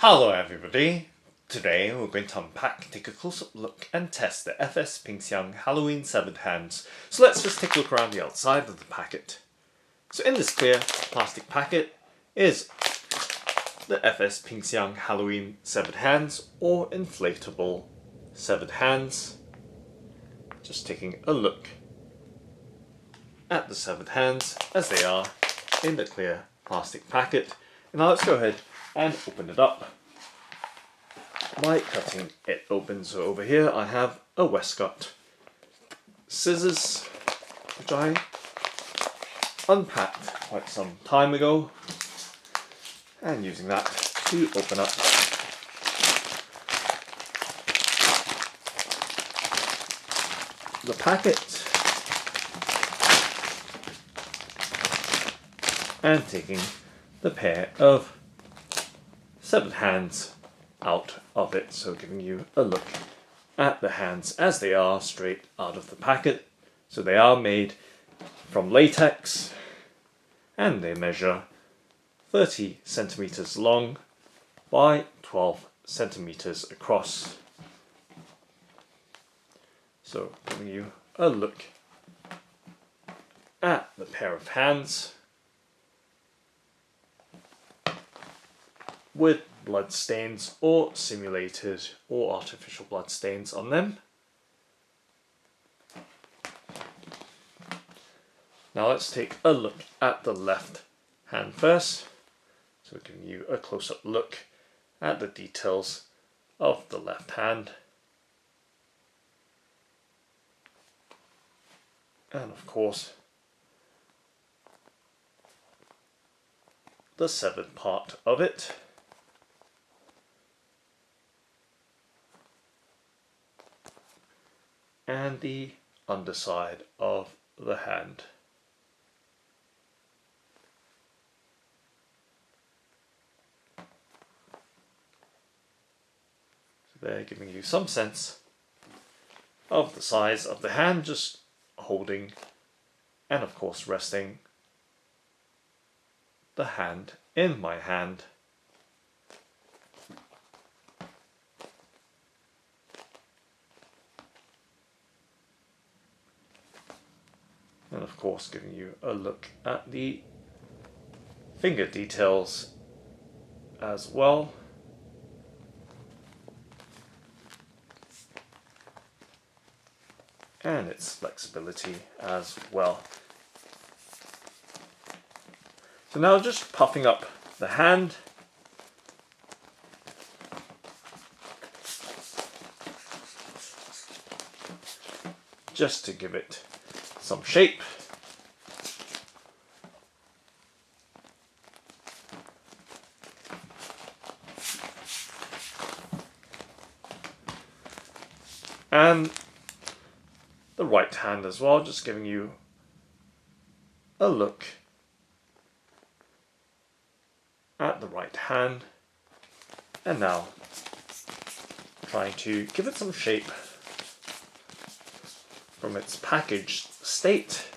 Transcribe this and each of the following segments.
Hello everybody! Today we're going to unpack, take a close-up look and test the FS-PINGXIANG Halloween 7th hands. So let's just take a look around the outside of the packet. So in this clear plastic packet is the FS-PINGXIANG Halloween 7th hands or inflatable 7th hands. Just taking a look at the 7th hands as they are in the clear plastic packet. And now let's go ahead and open it up by cutting it open. So over here I have a Westcott scissors which I unpacked quite some time ago, and using that to open up the packet and taking the pair of 7 hands out of it, so giving you a look at the hands as they are straight out of the packet. So they are made from latex and they measure 30 centimeters long by 12 centimeters across. So giving you a look at the pair of hands with blood stains or simulated or artificial blood stains on them. Now let's take a look at the left hand first. So we're giving you a close-up look at the details of the left hand. And of course the severed part of it. And the underside of the hand. So they're giving you some sense of the size of the hand, just holding and of course resting the hand in my hand. And of course giving you a look at the finger details as well. And its flexibility as well. So now just puffing up the hand. Just to give it some shape. And the right hand as well, just giving you a look at the right hand. And now trying to give it some shape from its packaged state.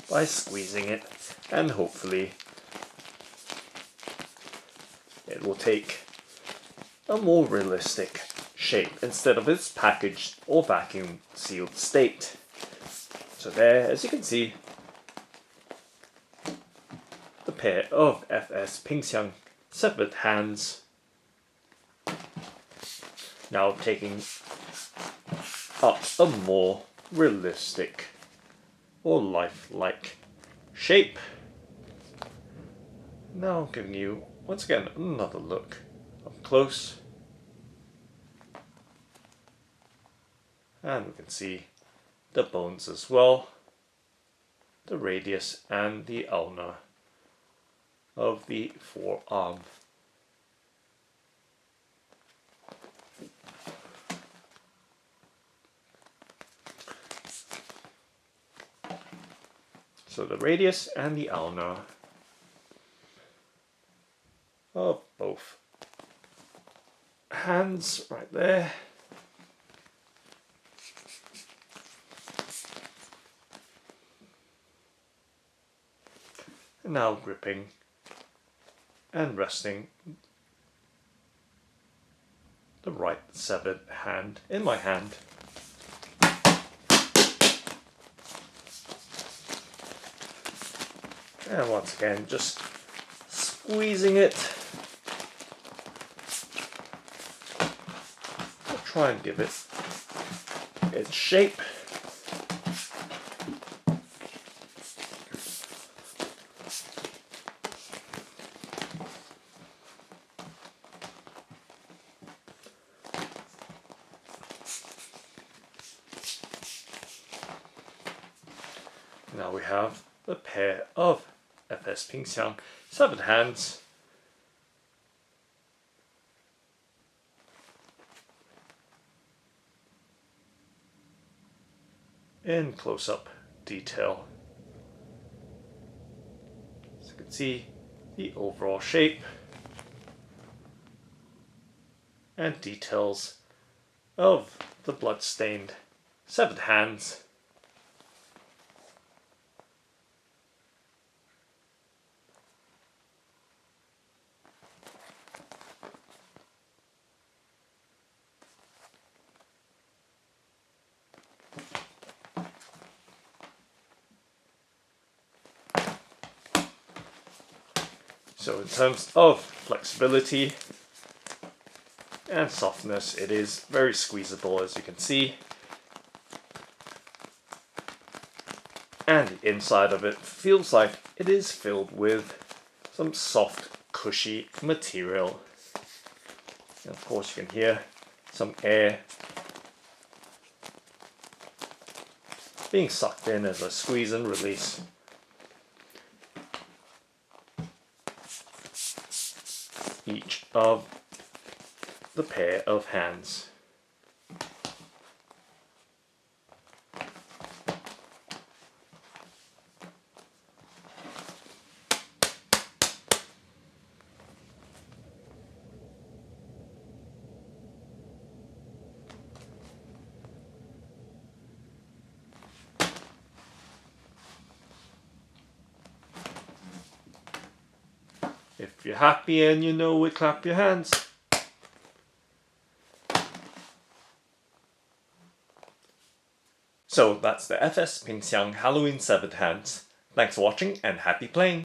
By squeezing it, and hopefully it will take a more realistic shape instead of its packaged or vacuum sealed state. So there, as you can see, the pair of FS-PINGXIANG severed hands. Now taking up a more realistic or lifelike shape. Now giving you once again another look up close. And we can see the bones as well, the radius and the ulna of the forearm. So the radius and the ulna of both hands right there. And now gripping and resting the right severed hand in my hand. And once again, just squeezing it. I'll try and give it its shape. Now we have the pair of FS-PINGXIANG severed hands. In close-up detail. So you can see the overall shape and details of the blood-stained severed hands. So in terms of flexibility and softness, it is very squeezable, as you can see. And the inside of it feels like it is filled with some soft, cushy material. And of course you can hear some air being sucked in as I squeeze and release. Each of the pair of hands. If you're happy and you know it, clap your hands. So that's the FS-PINGXIANG Halloween severed hands. Thanks for watching and happy playing!